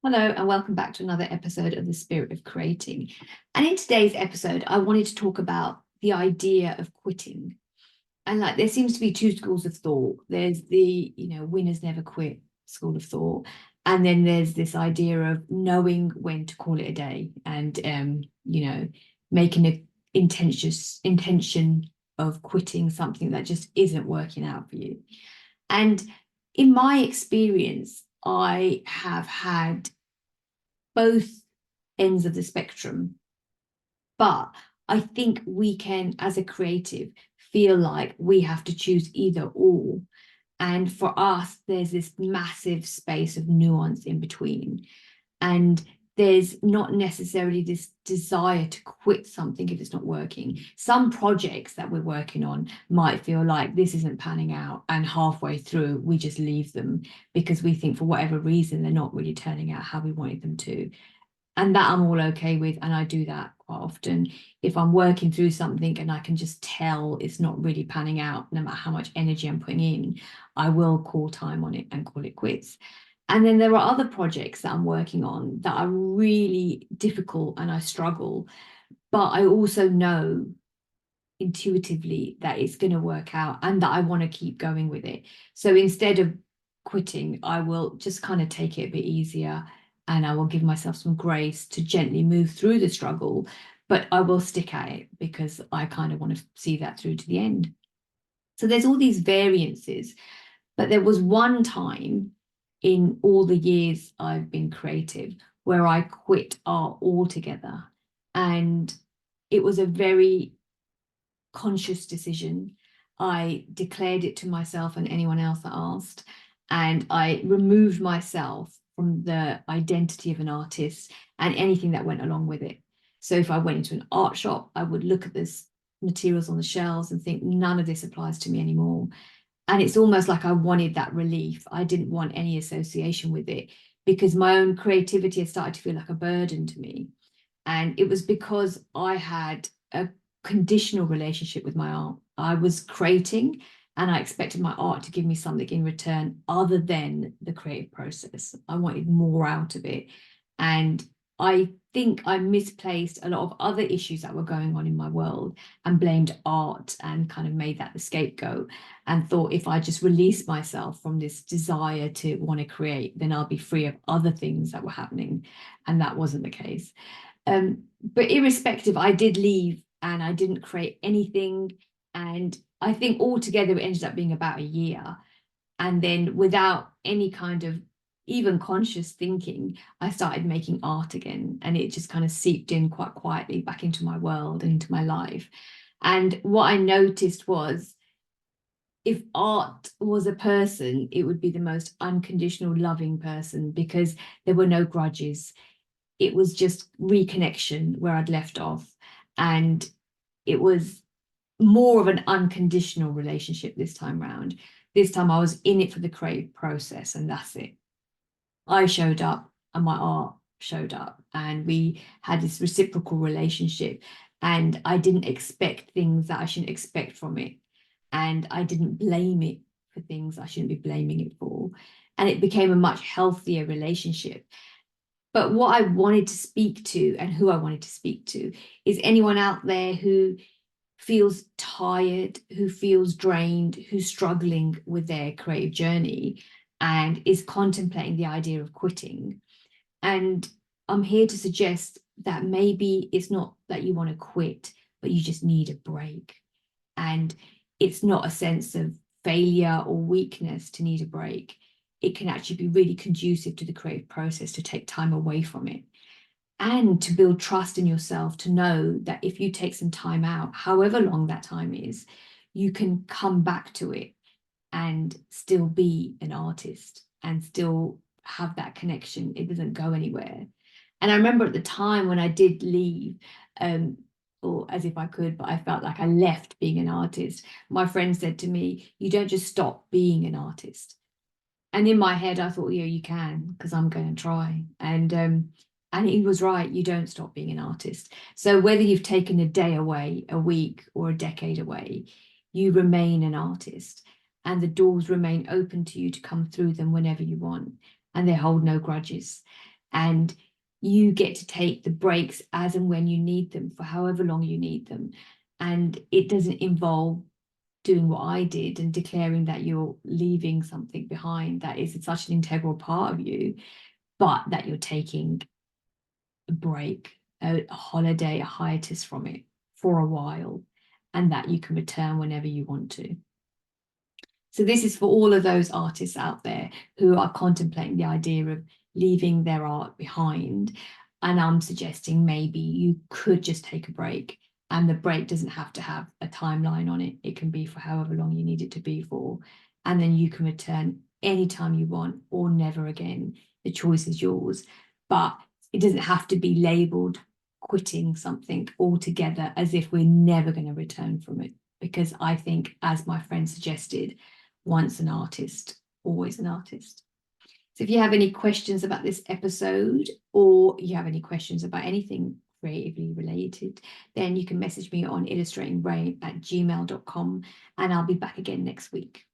Hello, and welcome back to another episode of The Spirit of Creating. And in today's episode, I wanted to talk about the idea of quitting. And like, there seems to be two schools of thought. There's the, winners never quit school of thought. And then there's this idea of knowing when to call it a day and, making an intention of quitting something that just isn't working out for you. And in my experience, I have had both ends of the spectrum. But I think we can, as a creative, feel like we have to choose either or. And for us, there's this massive space of nuance in between. And there's not necessarily this desire to quit something if it's not working. Some projects that we're working on might feel like this isn't panning out, and halfway through, we just leave them because we think for whatever reason they're not really turning out how we wanted them to. And that I'm all okay with, and I do that quite often. If I'm working through something and I can just tell it's not really panning out, no matter how much energy I'm putting in, I will call time on it and call it quits. And then there are other projects that I'm working on that are really difficult and I struggle, but I also know intuitively that it's going to work out and that I want to keep going with it. So instead of quitting, I will just kind of take it a bit easier, and I will give myself some grace to gently move through the struggle, but I will stick at it because I kind of want to see that through to the end. So there's all these variances, but there was one time in all the years I've been creative where I quit art altogether. And it was a very conscious decision. I declared it to myself and anyone else that asked, and I removed myself from the identity of an artist and anything that went along with it. So if I went into an art shop, I would look at this materials on the shelves and think none of this applies to me anymore. And it's almost like I wanted that relief. I didn't want any association with it because my own creativity had started to feel like a burden to me. And it was because I had a conditional relationship with my art. I was creating and I expected my art to give me something in return other than the creative process. I wanted more out of it. And I think I misplaced a lot of other issues that were going on in my world and blamed art and kind of made that the scapegoat and thought if I just release myself from this desire to want to create, then I'll be free of other things that were happening. And that wasn't the case. But irrespective, I did leave and I didn't create anything. And I think altogether it ended up being about a year. And then without any kind of even conscious thinking, I started making art again. And it just kind of seeped in quite quietly back into my world and into my life. And what I noticed was if art was a person, it would be the most unconditional, loving person because there were no grudges. It was just reconnection where I'd left off. And it was more of an unconditional relationship this time round. This time I was in it for the creative process, and that's it. I showed up and my art showed up, and we had this reciprocal relationship. And I didn't expect things that I shouldn't expect from it. And I didn't blame it for things I shouldn't be blaming it for. And it became a much healthier relationship. But what I wanted to speak to and who I wanted to speak to is anyone out there who feels tired, who feels drained, who's struggling with their creative journey and is contemplating the idea of quitting. And I'm here to suggest that maybe it's not that you want to quit, but you just need a break. And it's not a sense of failure or weakness to need a break. It can actually be really conducive to the creative process to take time away from it and to build trust in yourself, to know that if you take some time out, however long that time is, you can come back to it and still be an artist and still have that connection. It doesn't go anywhere. And I remember at the time when I did leave, or as if I could, but I felt like I left being an artist. My friend said to me, "You don't just stop being an artist." And in my head, I thought, yeah, you can, because I'm going to try. And he was right. You don't stop being an artist. So whether you've taken a day away, a week, or a decade away, you remain an artist, and the doors remain open to you to come through them whenever you want, and they hold no grudges. and you get to take the breaks as and when you need them for however long you need them. And it doesn't involve doing what I did and declaring that you're leaving something behind that is such an integral part of you, but that you're taking a break, a holiday, a hiatus from it for a while, and that you can return whenever you want to. So this is for all of those artists out there who are contemplating the idea of leaving their art behind. And I'm suggesting maybe you could just take a break, and the break doesn't have to have a timeline on it. It can be for however long you need it to be for. And then you can return anytime you want or never again. The choice is yours. But it doesn't have to be labeled quitting something altogether as if we're never going to return from it. Because I think, as my friend suggested, once an artist, always an artist. So if you have any questions about this episode, or you have any questions about anything creatively related, then you can message me on illustratingbrain@gmail.com, and I'll be back again next week.